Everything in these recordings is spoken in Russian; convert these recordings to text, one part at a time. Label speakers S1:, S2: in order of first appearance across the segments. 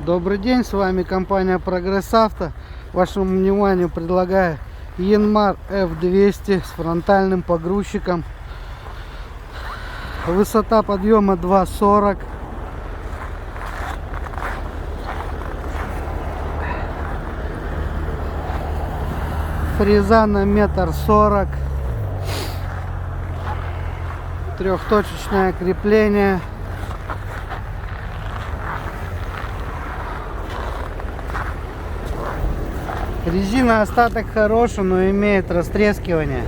S1: Добрый день, с вами компания Прогресс Авто. Вашему вниманию предлагаю Янмар F200 с фронтальным погрузчиком. Высота подъема 2,40. Фреза на 1,40 м. Трехточечное крепление. Резина остаток хороший, но имеет растрескивание.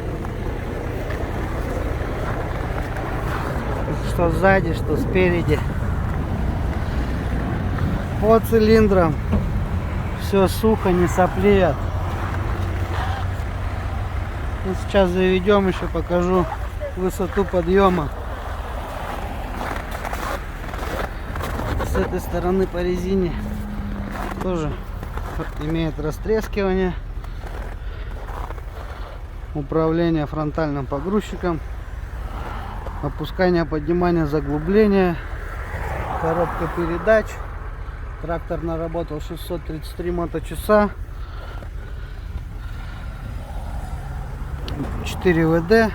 S1: Что сзади, что спереди. По цилиндрам все сухо, не соплеет. Сейчас заведем, еще покажу высоту подъема. С этой стороны по резине тоже имеет растрескивание. Управление фронтальным погрузчиком. Опускание, поднимание, заглубление. Коробка передач. Трактор наработал 633 моточаса. 4 ВД.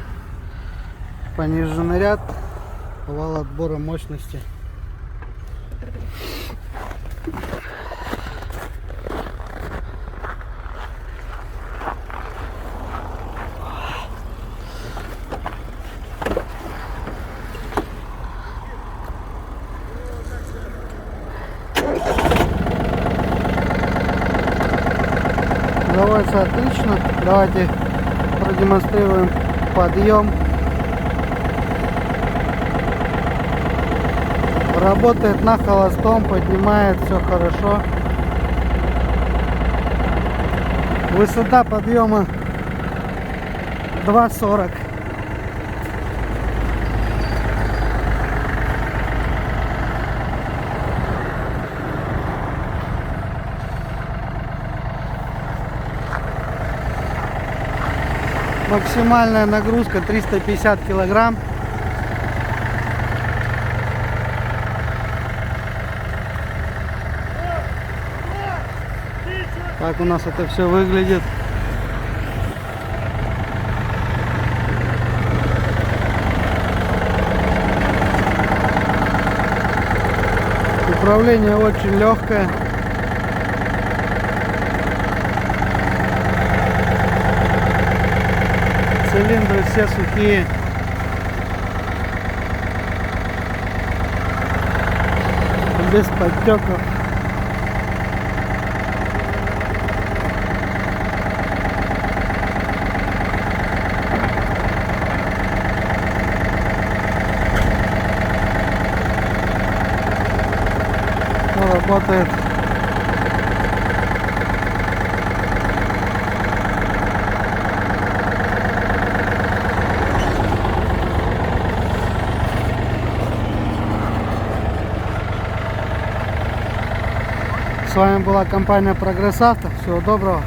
S1: Пониженный ряд. Вал отбора мощности. Заводится отлично. Давайте продемонстрируем подъем. Работает на холостом, поднимает все хорошо. Высота подъема 2,40. Максимальная нагрузка 350 килограмм. Так у нас это все выглядит. Управление очень легкое. Цилиндры все сухие. Без подтеков. Работает. С вами была компания Прогресс Авто. Всего доброго.